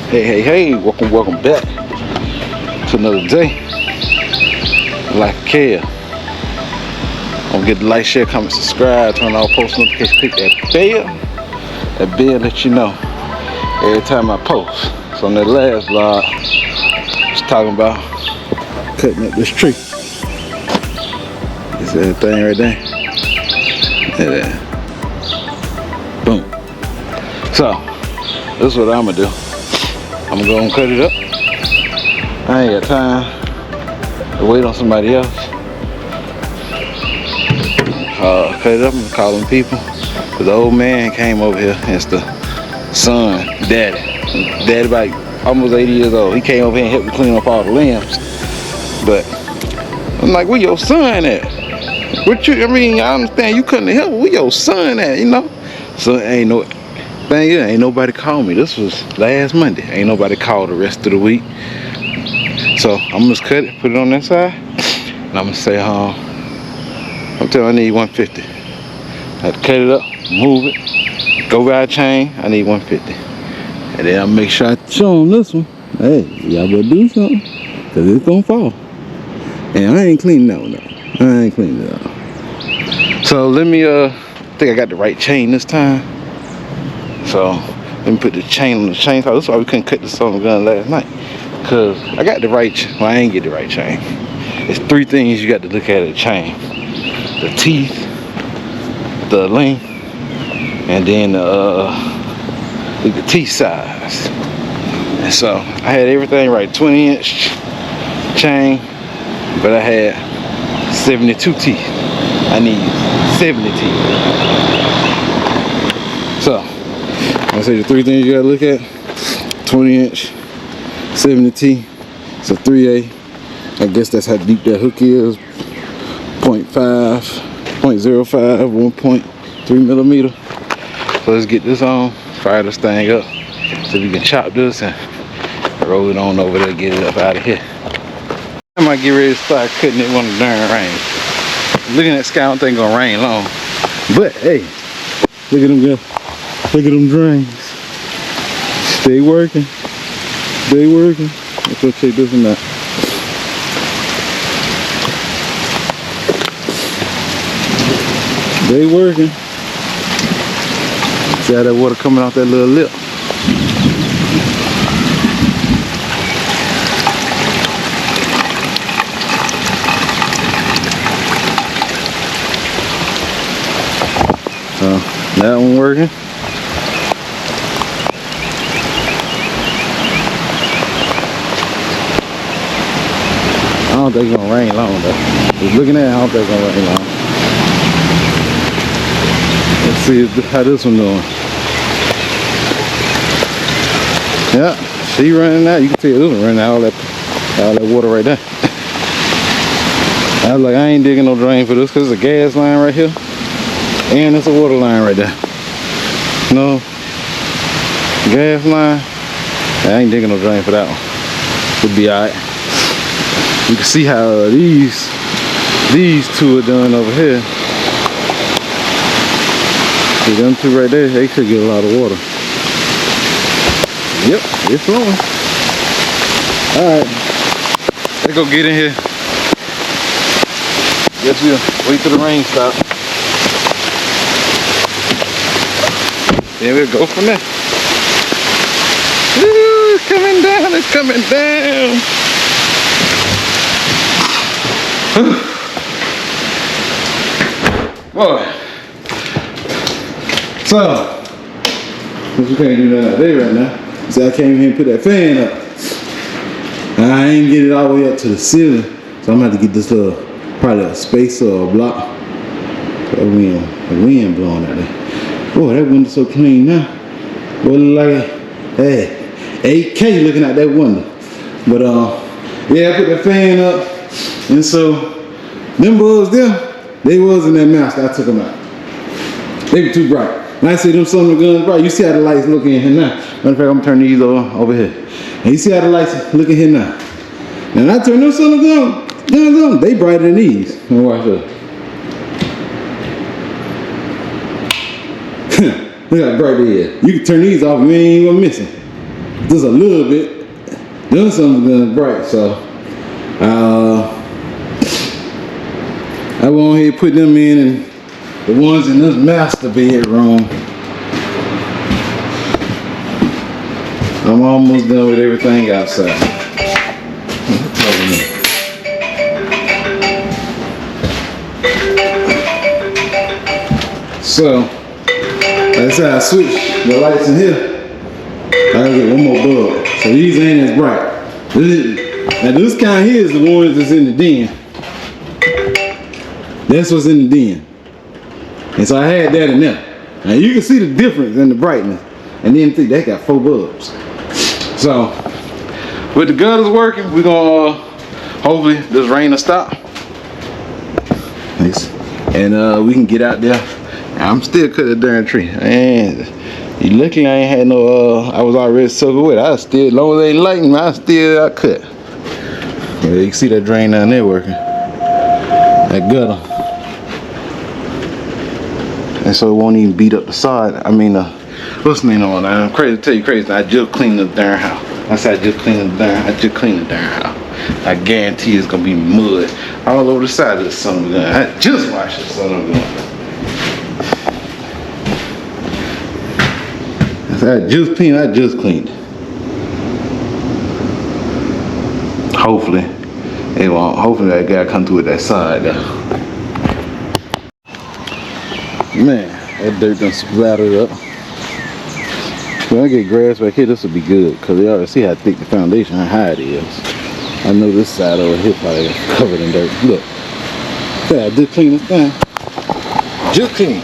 Hey, welcome back to another day. Like care. Don't forget to like, share, comment, subscribe, turn on post notifications, click that bell. That bell let you know every time I post. So on that last vlog, I was talking about cutting up this tree. This thing right there. Yeah. Boom. So, this is what I'm gonna do. I'm gonna go and cut it up. I ain't got time to wait on somebody else. Cut it up and call them people. Cause the old man came over here. It's the son, daddy about almost 80 years old. He came over here and helped me clean up all the limbs. But I'm like, where your son at? I understand you couldn't help, where your son at, you know? So ain't nobody called me. This was last Monday. Ain't nobody called the rest of the week. So I'm just cut it, put it on that side, and I'm gonna say, I'm telling you I need 150. I have to cut it up, move it, go buy a chain, I need 150. And then I'll make sure I show them this one. Hey, y'all better do something, cause it's gonna fall. And I ain't cleaning that one up. I ain't cleaning it up. So let me, I think I got the right chain this time. So let me put the chain on the chainsaw. That's why we couldn't cut the saw gun last night. Cause I got the right, I ain't get the right chain. It's three things you got to look at a chain. The teeth, the length, and then the teeth size. And so I had everything right, 20-inch chain, but I had 72 teeth. I need 70 teeth. So I say the three things you gotta look at: 20-inch, 70 teeth. It's a 3A. I guess that's how deep that hook is. 0.5, 0.05, 1.3 millimeter. So let's get this on, fire this thing up, so we can chop this and roll it on over there, get it up out of here. I might get ready to start cutting it when the darn rain. Looking at the sky, I don't think it's gonna rain long. But hey, look at them go. Look at them drains. Stay working. Stay working. Let's go check this one out. They working. See how that water coming off that little lip. So that one working. I don't think it's gonna rain long though. Just looking at it, I don't think it's gonna rain long. Let's see how this one doing. Yeah, she running out. You can see this one running out, all that water right there. I was like, I ain't digging no drain for this because it's a gas line right here. And it's a water line right there. No gas line. I ain't digging no drain for that one. It'll be alright. You can see how these two are done over here. See them two right there, they should get a lot of water. Yep, it's flowing. Alright, let's go get in here. Guess we'll wait till the rain stops. Then we'll go from there. Woo, it's coming down, it's coming down. Boy. So, since we can't do that out there right now, so I came here and put that fan up. And I ain't get it all the way up to the ceiling, so I'm gonna have to get this little, probably a spacer or a block. The wind blowing out there. Boy, that window's so clean now. Boy, look like, hey, 8K looking at that window. But yeah, I put that fan up, and so them bugs there, they was in that mask. I took them out. They were too bright. When I see them some of the guns bright, you see how the lights look in here now. Matter of fact, I'm gonna turn these over here. And you see how the lights look in here now. And I turn them some of the guns on, they brighter than these. And watch this. Look how bright they is. You can turn these off, you ain't even gonna miss them. just a little bit. Then something gonna break, so I went ahead and put them in, and the ones in this master bedroom. I'm almost done with everything outside. So, like I said, I switched the lights in here. I gotta get one more bulb. So these ain't as bright. Now this kind here is the ones that's in the den. That's what's in the den. And so I had that in there. Now you can see the difference in the brightness. And then they got 4 bulbs. So with the gutters working, we're gonna hopefully this rain will stop. Nice. And we can get out there. I'm still cutting the darn tree. And you lucky I ain't had no I was already soaking wet. I still, as long as they ain't lighting, I cut. Yeah, you can see that drain down there working. That gutter. And so it won't even beat up the side. I mean, what's the name on that? I'm crazy to tell you crazy. I just cleaned the darn house. I said I just cleaned the darn house. I guarantee it's gonna be mud all over the side of the son of a gun. I just washed the son of a gun. I just cleaned it. Hopefully it won't. Hopefully that guy come through with that side though. Man, that dirt done splattered up. When I get grass back here, this will be good, because they already see how thick the foundation, how high it is. I know this side over here probably covered in dirt. Look. Yeah, I just clean this thing. Just clean.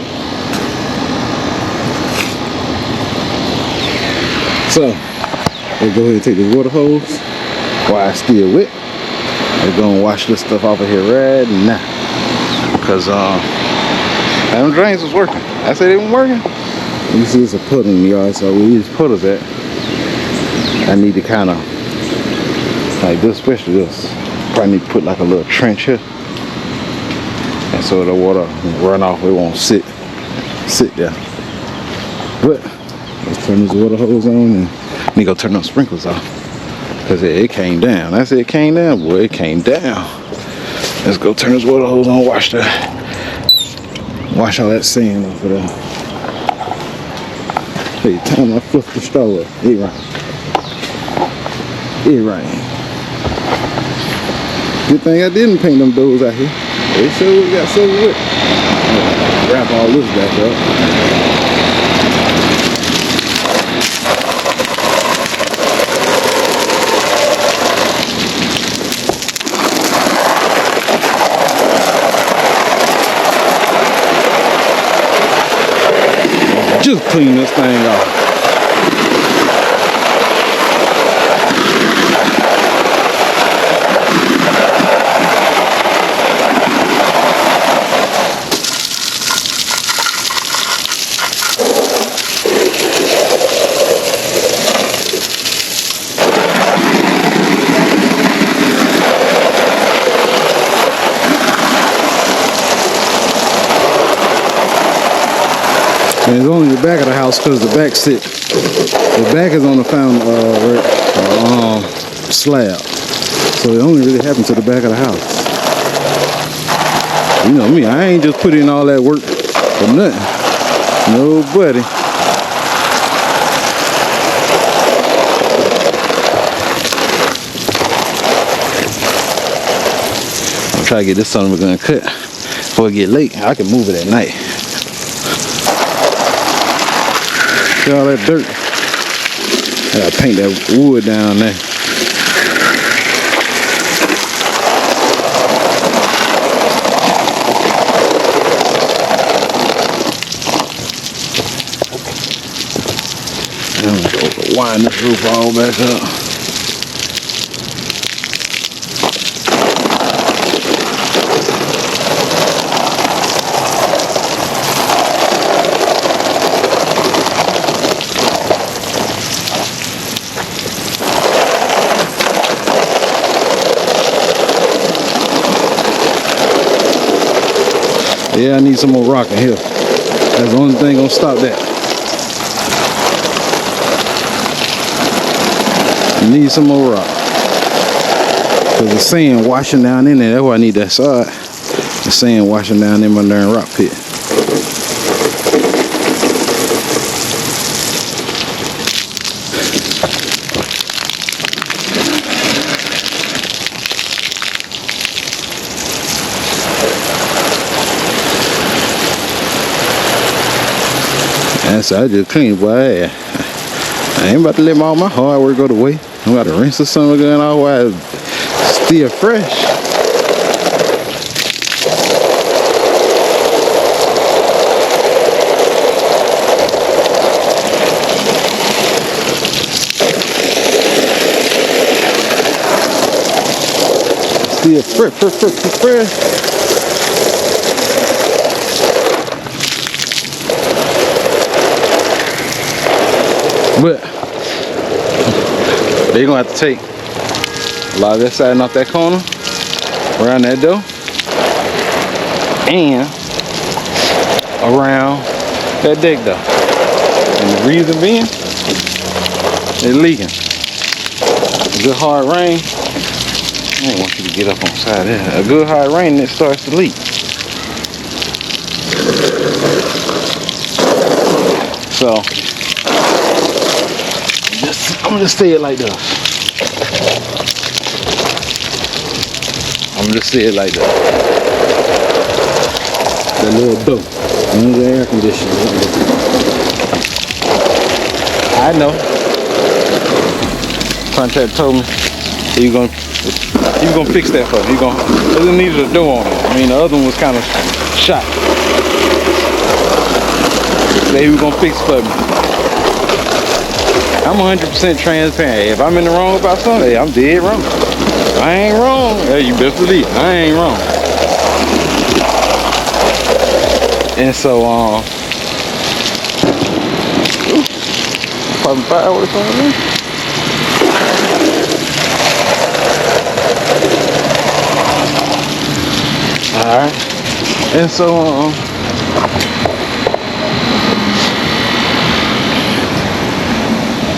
So, let's go ahead and take the water hose while it's still wet. We're gonna wash this stuff off of here right now. Because them drains was working. I said they weren't working. You see it's a puddle in the yard, so we use puddles at. I need to kind of, like this, especially this, probably need to put like a little trench here. And so the water run off, it won't sit there. But let's turn this water hose on and we go turn those sprinklers off. Because it came down. I said it came down, boy, it came down. Let's go turn this water hose on, wash all that sand off of there. Hey, time I fluff the straw up. It right. Good thing I didn't paint them doors out here. They sure got so wet. Wrap all this back up. Just clean this thing off. And it's only the back of the house because the back is on the slab. So it only really happened to the back of the house. You know me, I ain't just put in all that work for nothing. No, buddy. I'll try to get this son of a gun cut before it get late. I can move it at night. See all that dirt? I gotta paint that wood down there. I'm gonna wind this roof all back up. Yeah, I need some more rock in here. That's the only thing gonna stop that. Need some more rock. Cause the sand washing down in there. That's why I need that side. The sand washing down in my darn rock pit. And so I just clean, boy. I ain't about to let all my hard work go to waste. I'm about to rinse the summer gun off while it's still fresh. Still fresh. But they're gonna have to take a lot of that siding off that corner, around that door, and around that deck door. And the reason being, it's leaking. A good hard rain. I don't want you to get up on the side there. A good hard rain, it starts to leak. So I'm gonna just say it like this. That little door. Under the air conditioner. I know. Contractor told me he was gonna fix that for me. It needed a door on it. I mean, the other one was kind of shot. So he was gonna fix it for me. I'm 100% transparent. If I'm in the wrong about something, hey, I'm dead wrong. If I ain't wrong, hey, you best believe I ain't wrong. And so, popping fireworks on me. Alright. And so,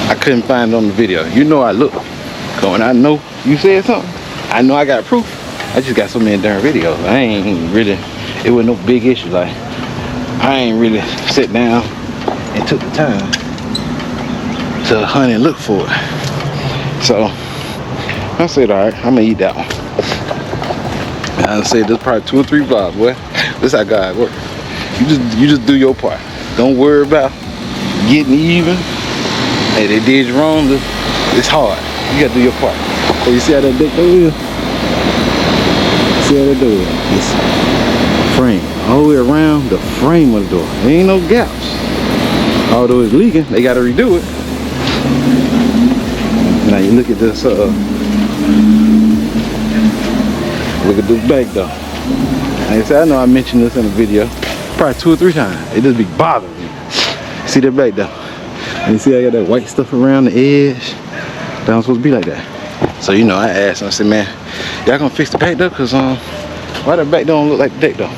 I couldn't find it on the video. You know I look. When I know you said something, I know I got proof. I just got so many darn videos. I ain't really, it was no big issue. Like, I ain't really sit down and took the time to hunt and look for it. So, I said, alright, I'm gonna eat that one. And I said, this probably 2 or 3 vlogs, boy. This how God works. You just do your part. Don't worry about getting even. Hey, they did you wrong. It's hard. You gotta do your part. So you see how that deck door is? See how that door is? It's frame. All the way around the frame of the door. There ain't no gaps. Although it's leaking, they gotta redo it. Now you look at this, look at this back door. Like I said, I know I mentioned this in a video probably 2 or 3 times. It just be bothering me. See that back door? And you see I got that white stuff around the edge. That was supposed to be like that. So you know, I asked him, I said, man, y'all gonna fix the back door? Cause why the back door don't look like the deck door?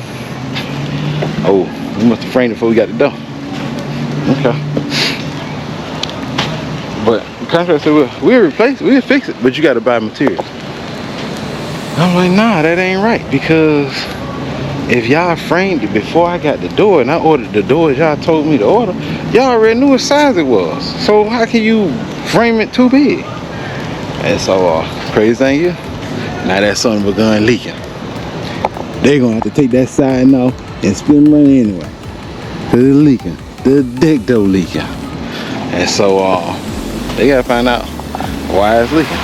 Oh, we must have framed it before we got the door. Okay. But the contractor said, well, we'll replace it, we'll fix it, but you gotta buy materials. I'm like, nah, that ain't right, because if y'all framed it before I got the door and I ordered the doors y'all told me to order, y'all already knew what size it was. So how can you frame it too big? And so crazy thing is, now that son of a gun leaking. They're gonna have to take that siding off and spend money anyway. Cause it's leaking. The deck door leaking. And so they gotta find out why it's leaking.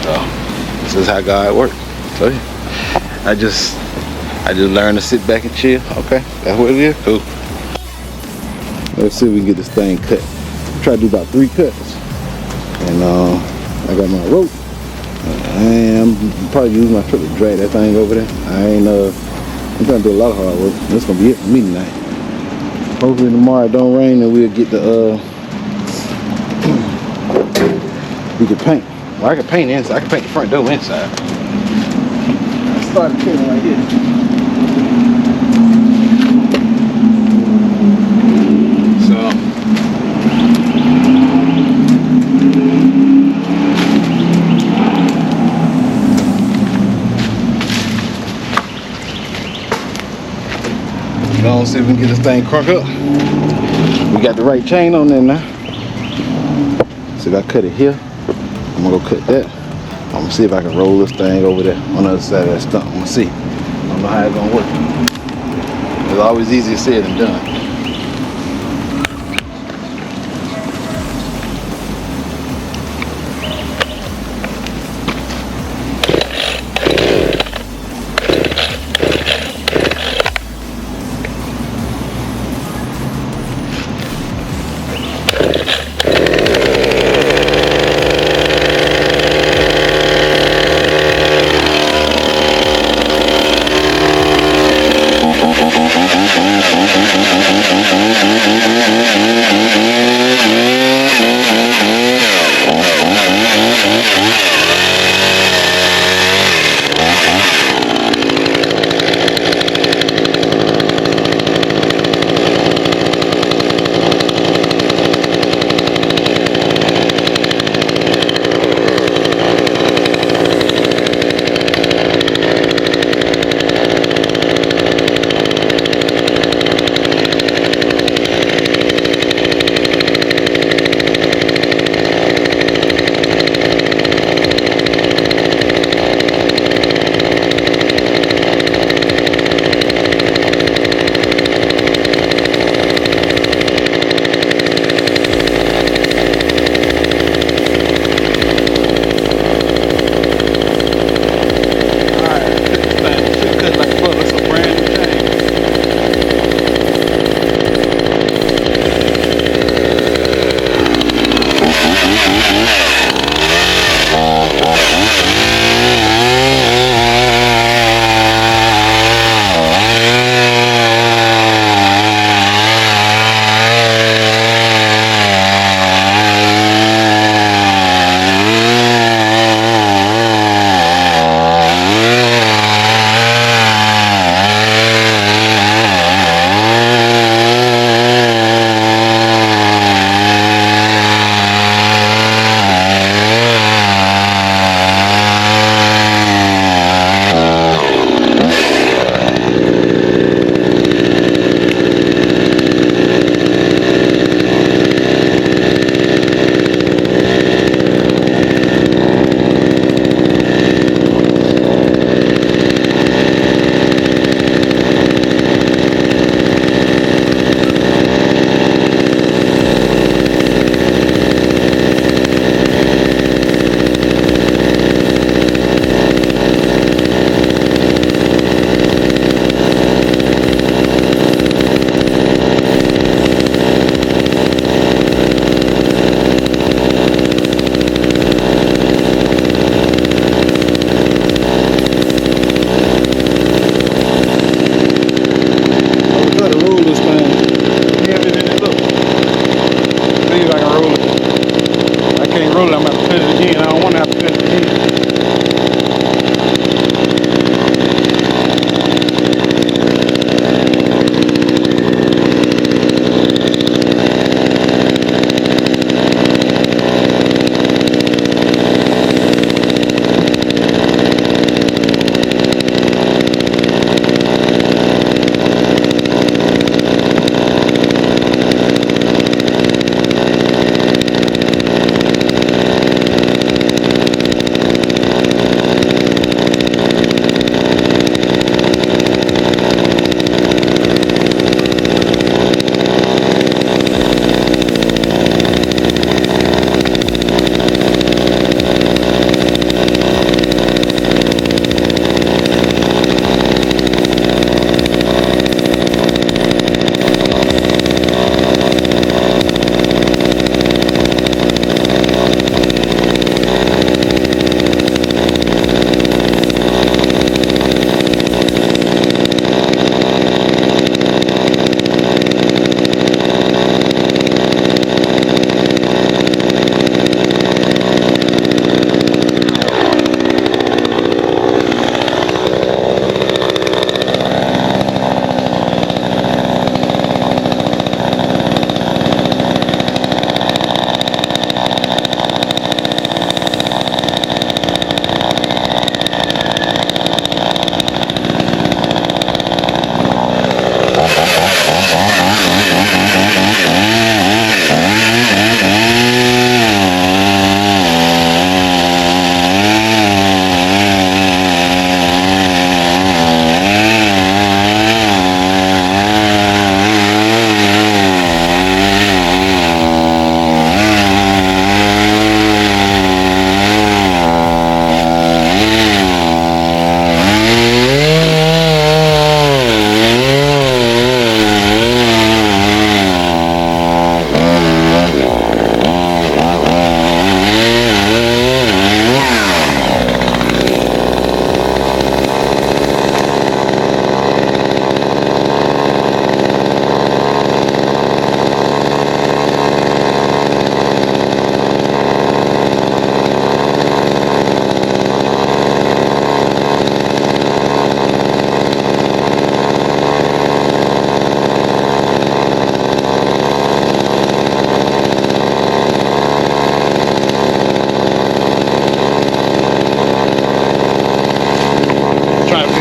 So this is how God works. So yeah, I just learned to sit back and chill. Okay, that's what it is. Cool. Let's see if we can get this thing cut. Try to do about 3 cuts. And I got my rope. I'm probably using my truck to drag that thing over there. I'm trying to do a lot of hard work. That's gonna be it for me tonight. Hopefully tomorrow it don't rain and we'll get the we can paint. Well, I can paint inside. I can paint the front door inside. I started painting right here. So Gonna see if we can get this thing crunk up. We got the right chain on there now. So if I cut it here, I'm gonna go cut that. I'm gonna see if I can roll this thing over there on the other side of that stump. I'm gonna see. I don't know how it's gonna work. It's always easier said than done.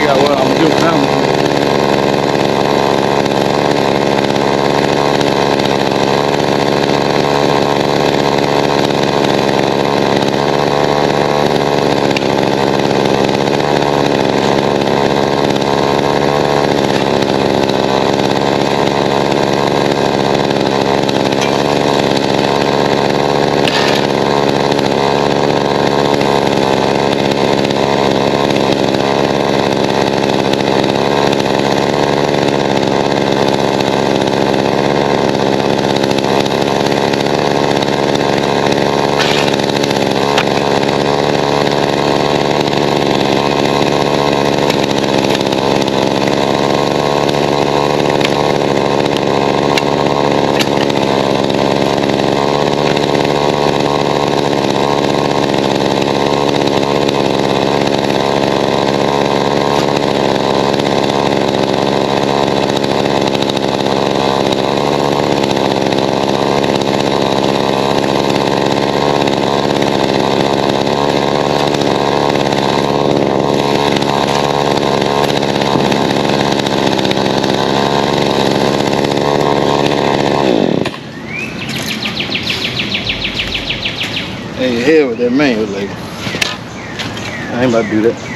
figure out what I'm gonna do now. Hey, hell with that manual, like, I ain't about to do that.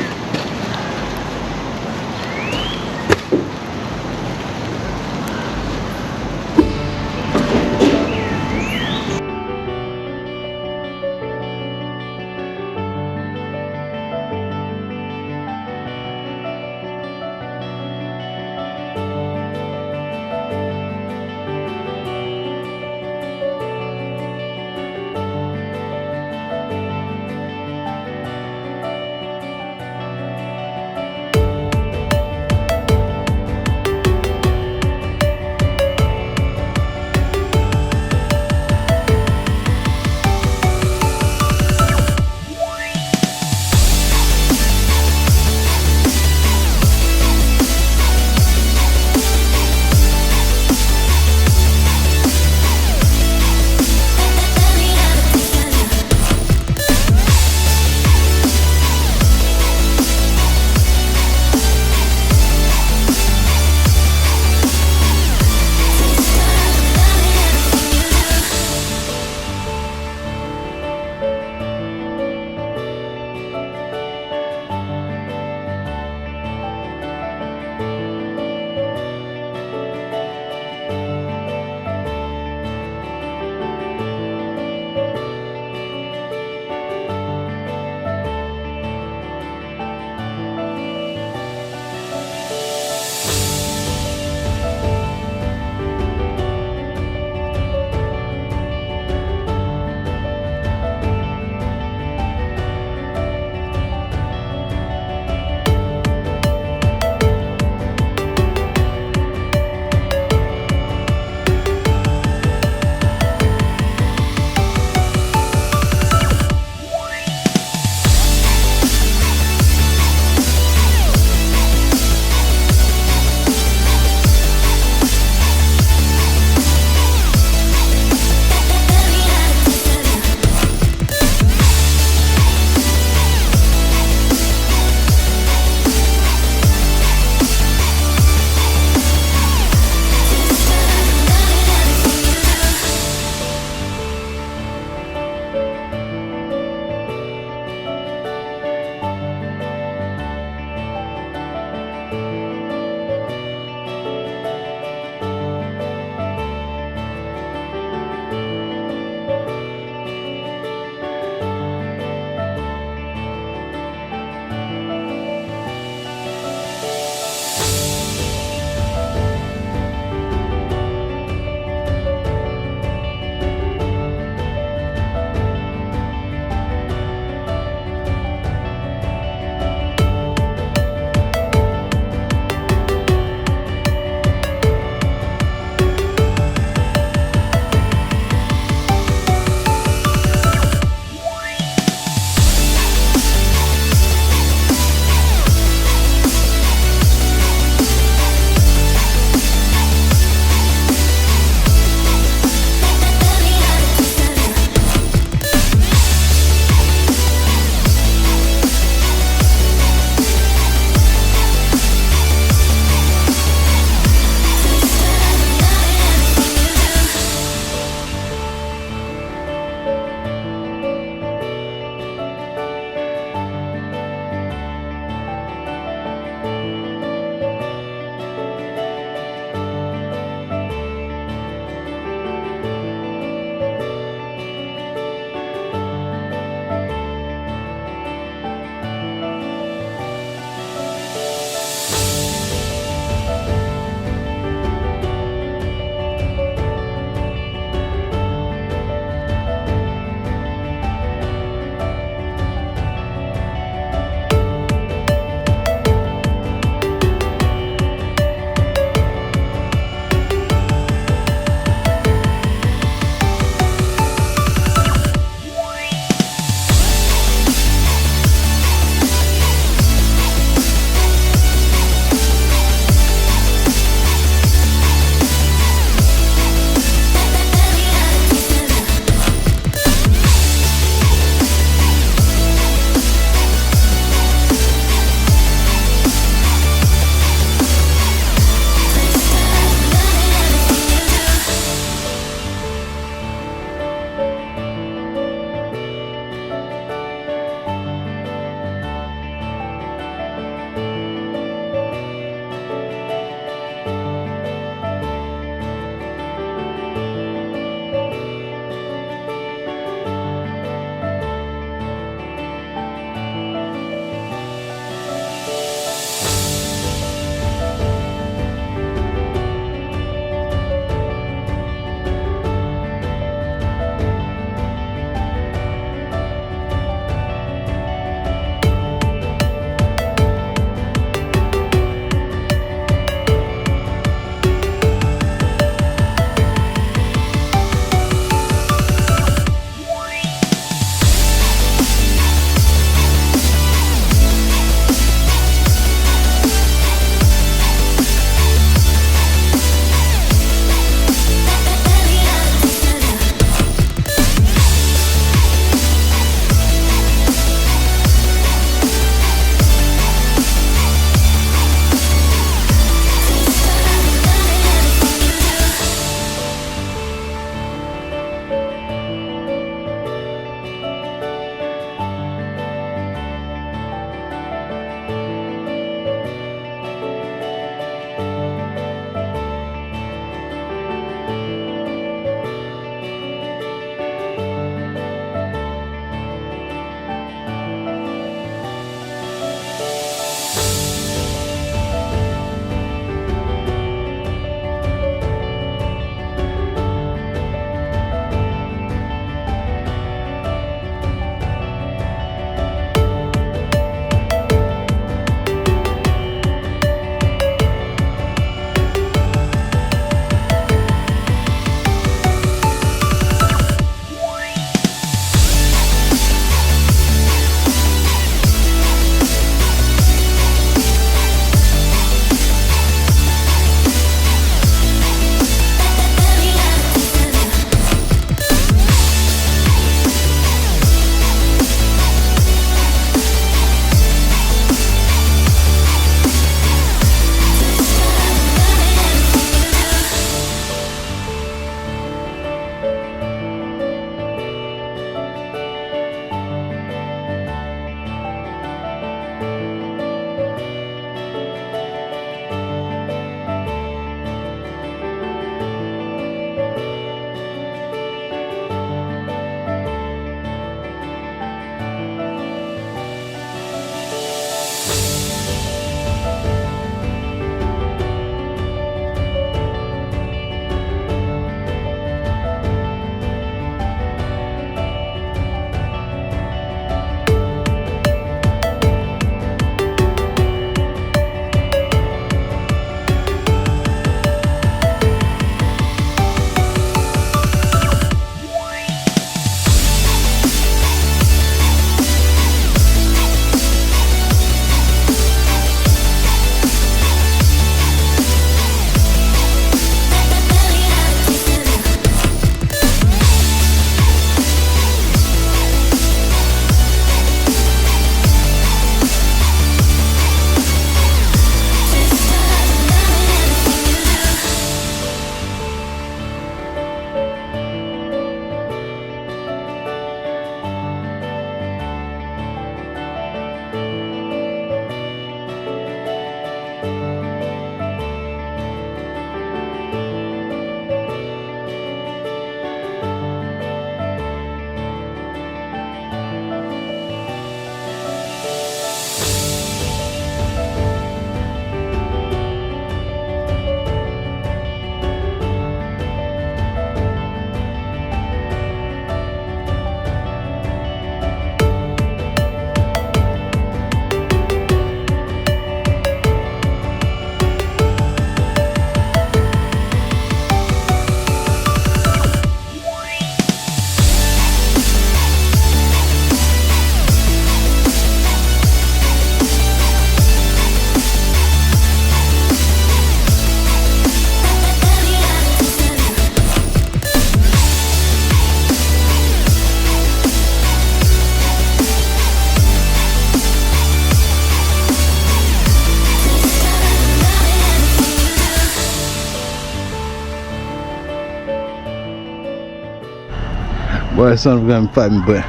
Boy, that son of a gun fight me, but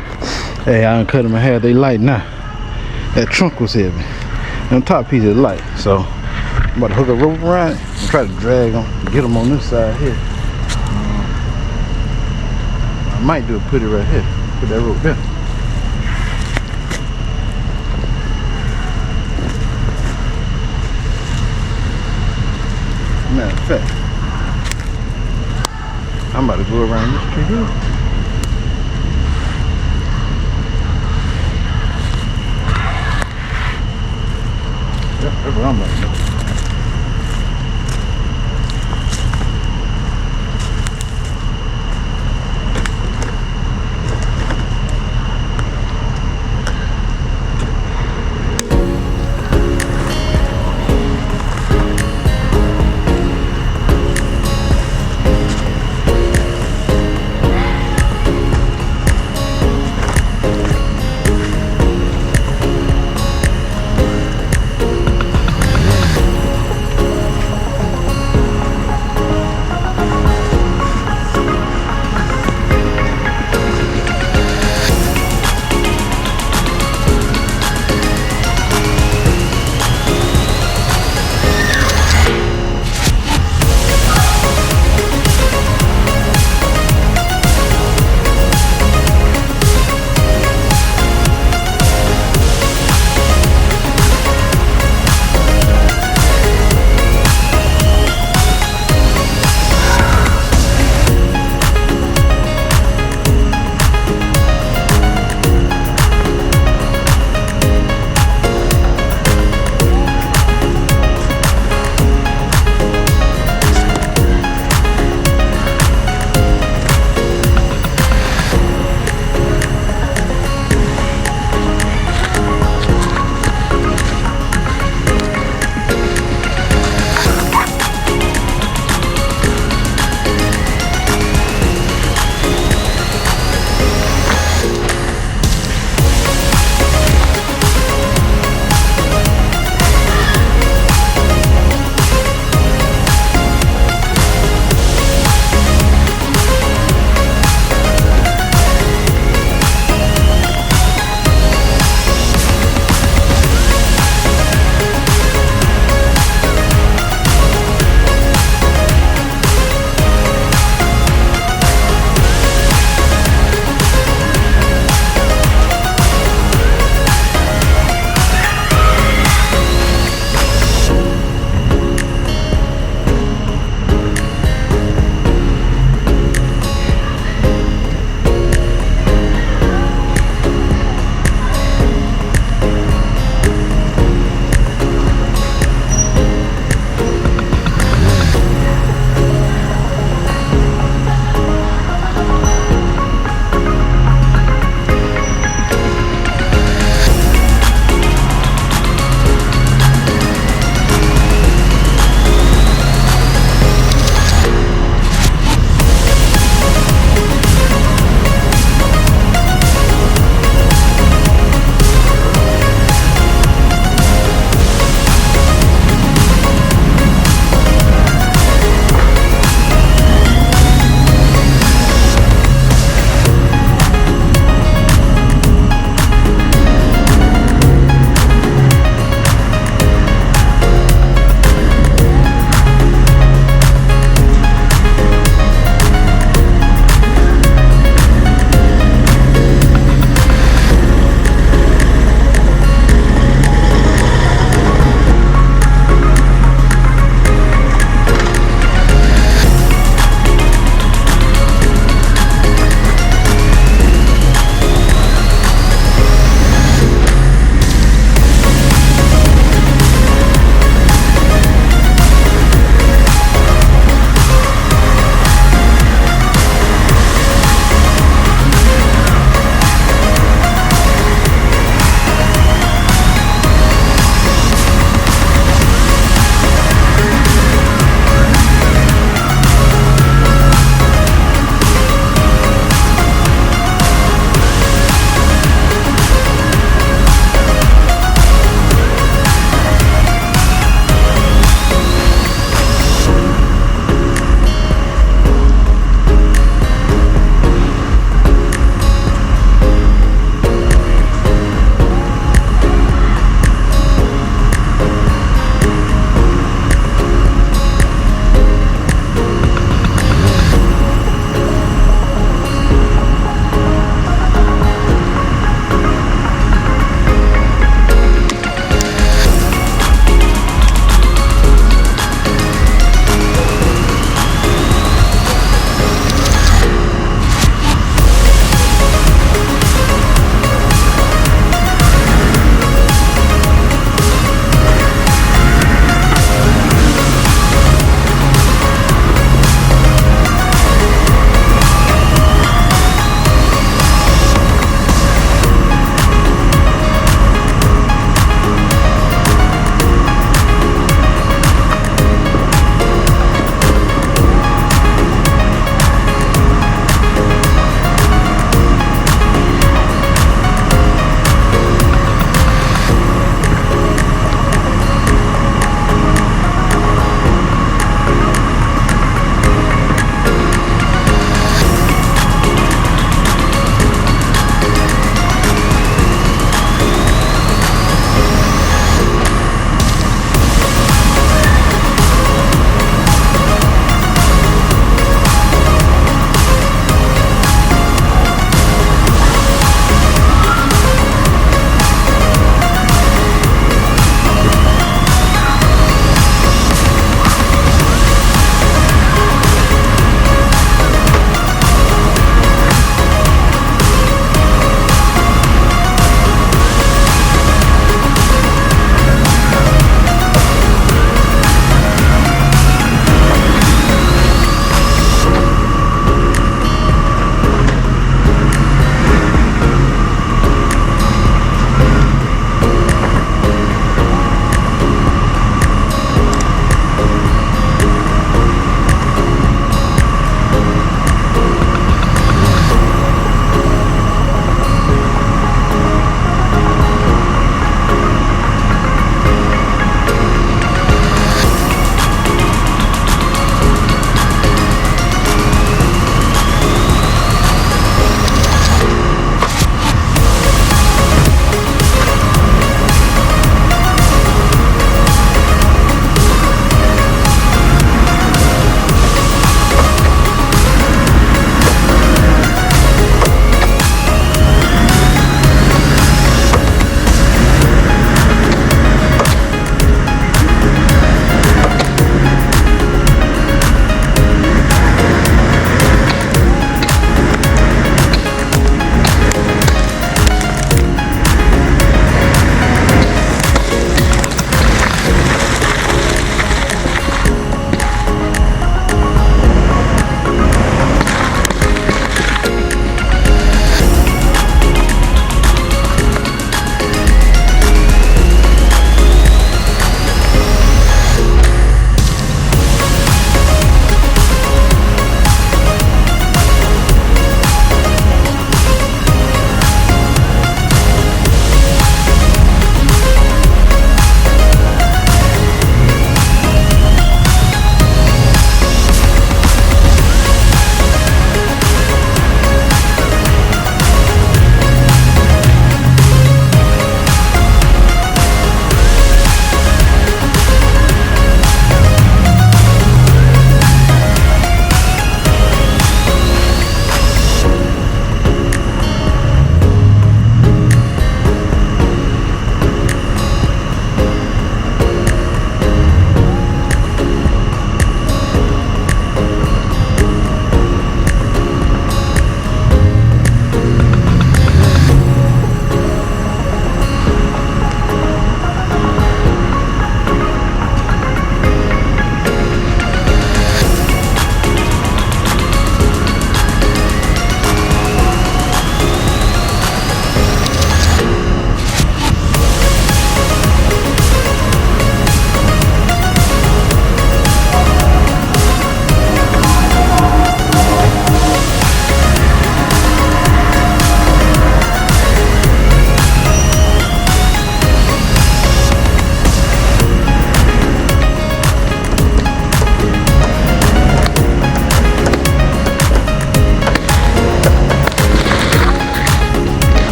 hey, I done cut him in half. They light now. That trunk was heavy. And the top piece is light. So I'm about to hook a rope around it and try to drag them, get them on this side here. I might do it, put it right here. Put that rope there. Matter of fact, I'm about to go around this tree here. That's what I'm about to do.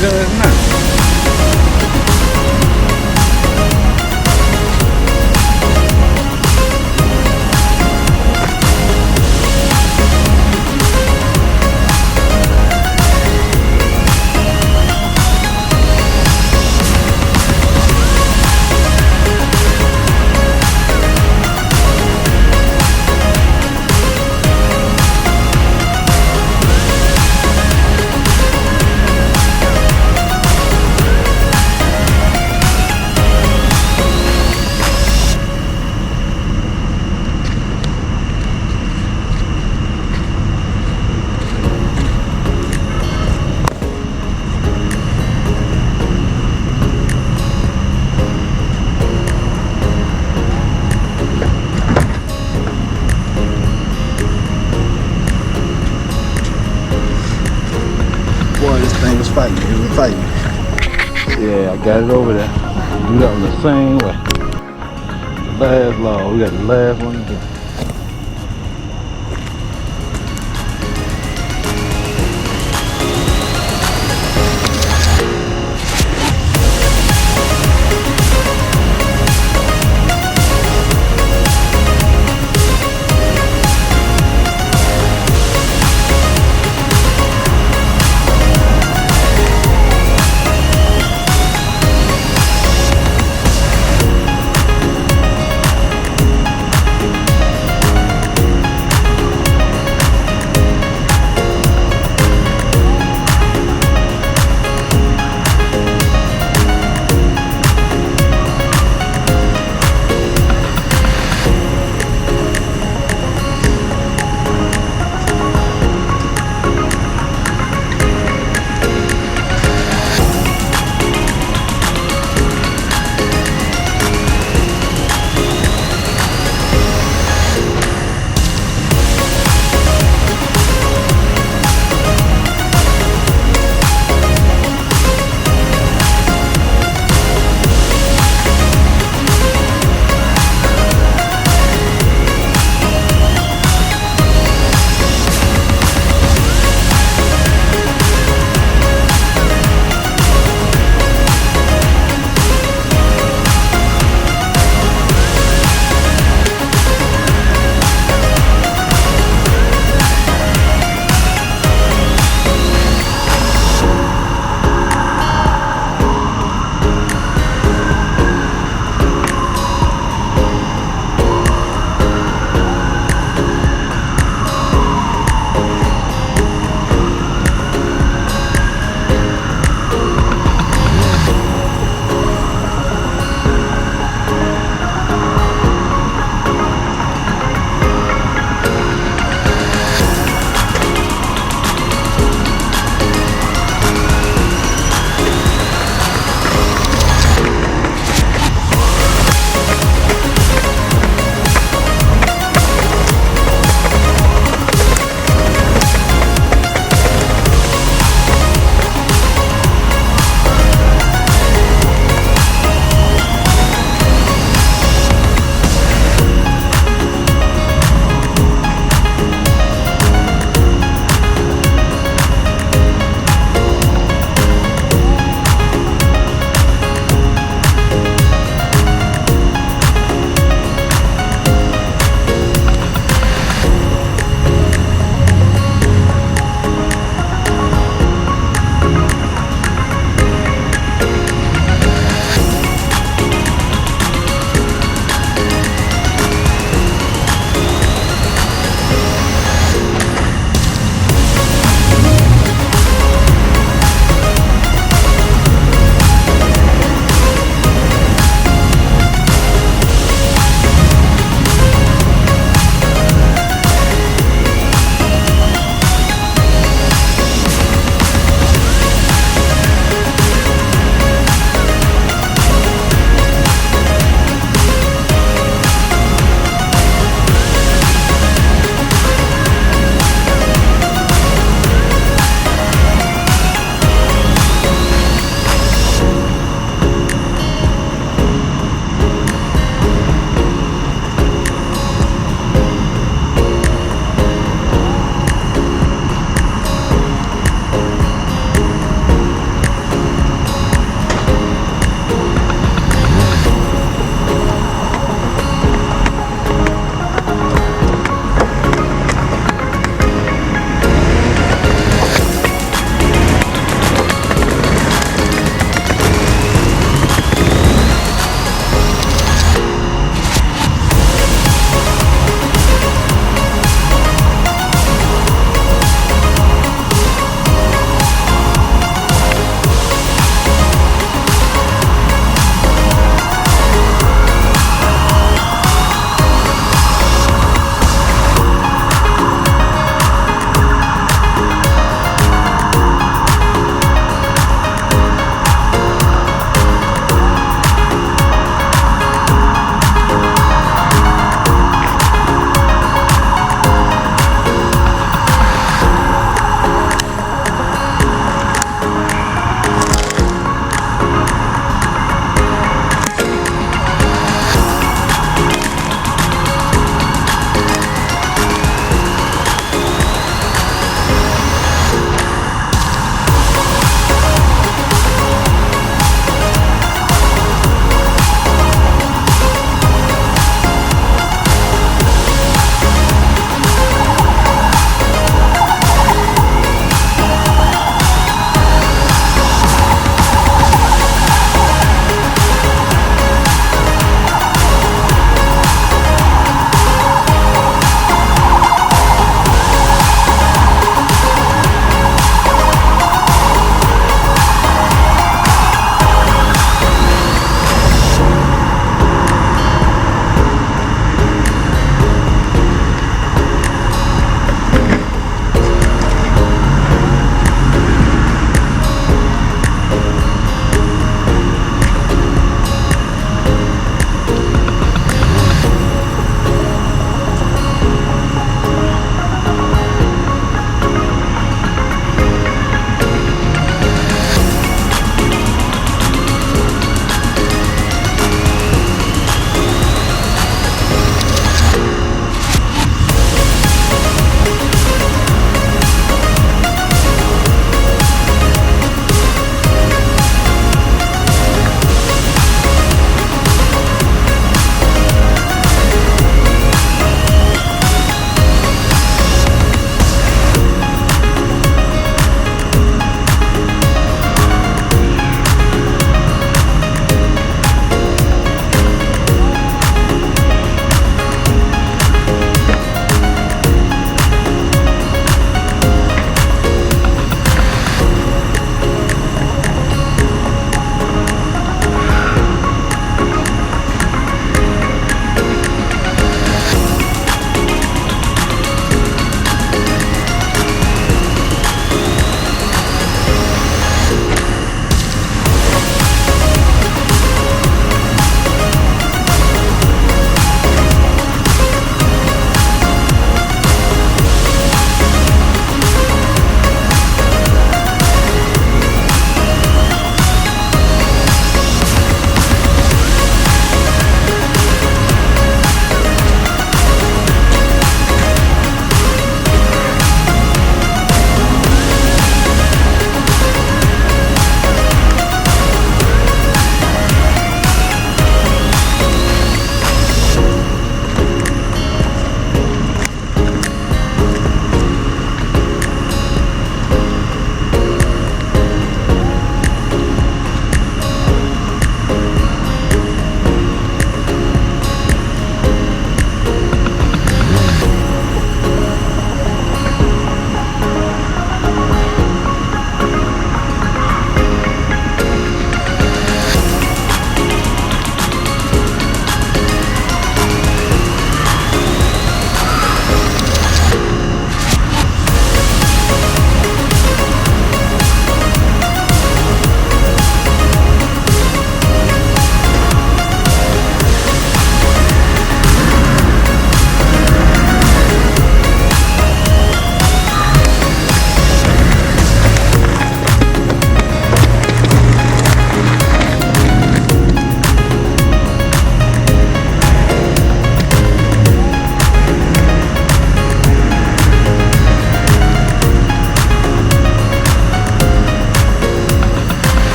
guns now. Boy, this thing was fighting. It was fighting. Yeah, I got it over there. Do that one the same way. The last law. We got the last one to do.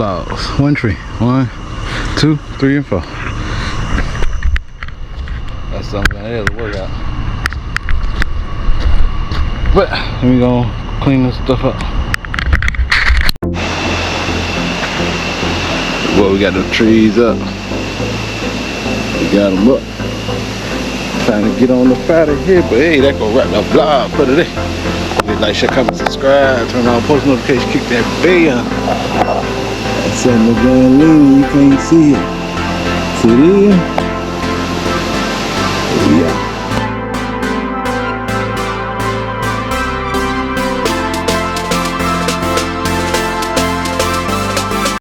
logs. One tree. 1, 2, 3, and 4. That's something that is a workout. But let me go clean this stuff up. Well, we got the trees up. We got them up. Trying to get on the fatter here, but hey, that gonna wrap the vlog for today. Please like, share, comment, subscribe, turn on post notifications, kick that bell. That's something going leaning, you can't see it. See it in? Yeah.